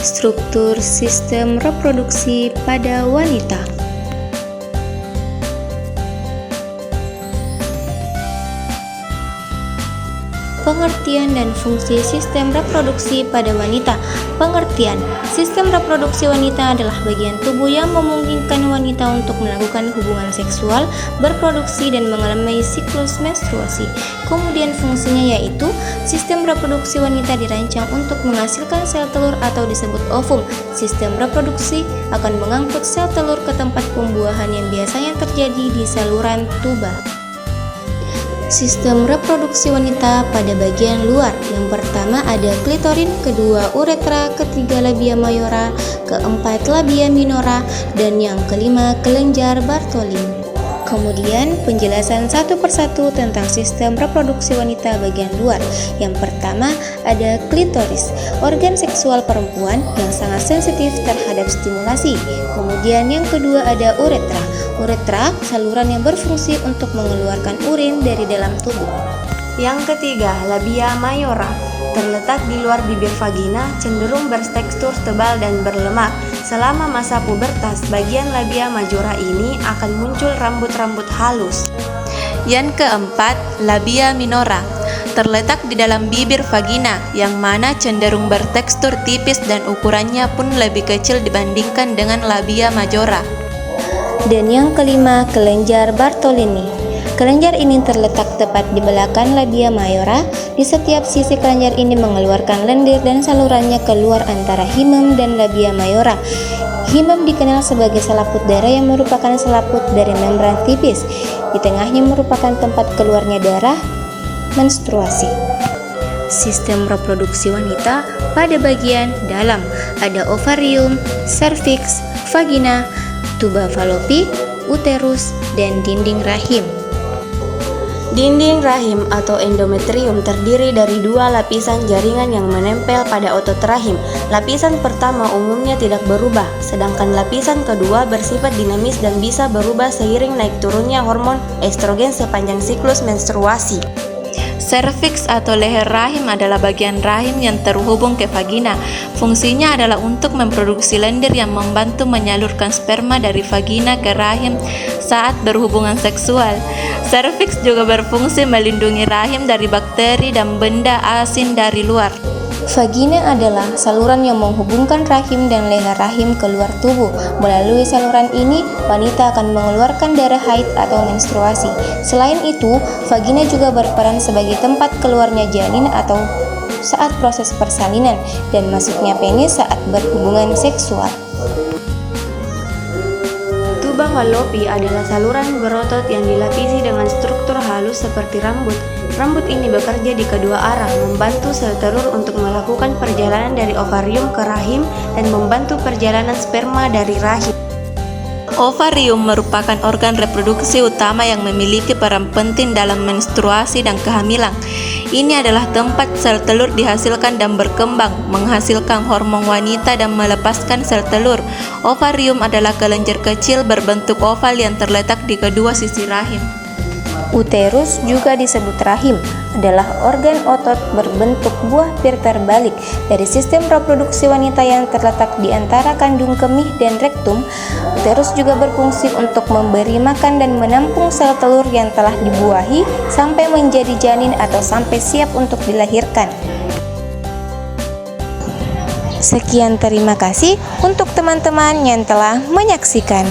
Struktur sistem reproduksi pada wanita. Pengertian dan fungsi sistem reproduksi pada wanita. Pengertian: sistem reproduksi wanita adalah bagian tubuh yang memungkinkan wanita untuk melakukan hubungan seksual, berproduksi, dan mengalami siklus menstruasi. Kemudian fungsinya yaitu sistem reproduksi wanita dirancang untuk menghasilkan sel telur atau disebut ovum. Sistem reproduksi akan mengangkut sel telur ke tempat pembuahan yang biasanya terjadi di saluran tuba. Sistem reproduksi wanita pada bagian luar. Yang pertama ada klitorin, kedua uretra, ketiga labia mayora, keempat labia minora, dan yang kelima kelenjar Bartholin. Kemudian penjelasan satu persatu tentang sistem reproduksi wanita bagian luar. Yang pertama ada klitoris, organ seksual perempuan yang sangat sensitif terhadap stimulasi. Kemudian yang kedua ada uretra. Uretra, saluran yang berfungsi untuk mengeluarkan urin dari dalam tubuh. Yang ketiga, labia mayora, terletak di luar bibir vagina, cenderung bertekstur tebal dan berlemak. Selama masa pubertas, bagian labia majora ini akan muncul rambut-rambut halus. Yang keempat, labia minora, terletak di dalam bibir vagina, yang mana cenderung bertekstur tipis dan ukurannya pun lebih kecil dibandingkan dengan labia majora. Dan yang kelima, kelenjar Bartholini. Kelenjar ini terletak tepat di belakang labia mayora. Di setiap sisi kelenjar ini mengeluarkan lendir dan salurannya keluar antara himem dan labia mayora. Himem dikenal sebagai selaput darah yang merupakan selaput dari membran tipis. Di tengahnya merupakan tempat keluarnya darah menstruasi. Sistem reproduksi wanita pada bagian dalam ada ovarium, serviks, vagina, tuba falopi, uterus, dan dinding rahim. Dinding rahim atau endometrium terdiri dari dua lapisan jaringan yang menempel pada otot rahim. Lapisan pertama umumnya tidak berubah, sedangkan lapisan kedua bersifat dinamis dan bisa berubah seiring naik turunnya hormon estrogen sepanjang siklus menstruasi. Serviks atau leher rahim adalah bagian rahim yang terhubung ke vagina. Fungsinya adalah untuk memproduksi lendir yang membantu menyalurkan sperma dari vagina ke rahim saat berhubungan seksual. Serviks juga berfungsi melindungi rahim dari bakteri dan benda asin dari luar. Vagina adalah saluran yang menghubungkan rahim dan leher rahim ke luar tubuh. Melalui saluran ini, wanita akan mengeluarkan darah haid atau menstruasi. Selain itu, vagina juga berperan sebagai tempat keluarnya janin atau saat proses persalinan dan masuknya penis saat berhubungan seksual. Tuba falopi adalah saluran berotot yang dilapisi dengan struktur halus seperti rambut. Rambut ini bekerja di kedua arah, membantu sel telur untuk melakukan perjalanan dari ovarium ke rahim dan membantu perjalanan sperma dari rahim. Ovarium merupakan organ reproduksi utama yang memiliki peran penting dalam menstruasi dan kehamilan. Ini adalah tempat sel telur dihasilkan dan berkembang, menghasilkan hormon wanita dan melepaskan sel telur. Ovarium adalah kelenjar kecil berbentuk oval yang terletak di kedua sisi rahim. Uterus juga disebut rahim, adalah organ otot berbentuk buah pir terbalik dari sistem reproduksi wanita yang terletak di antara kandung kemih dan rektum. Uterus juga berfungsi untuk memberi makan dan menampung sel telur yang telah dibuahi sampai menjadi janin atau sampai siap untuk dilahirkan. Sekian, terima kasih untuk teman-teman yang telah menyaksikan.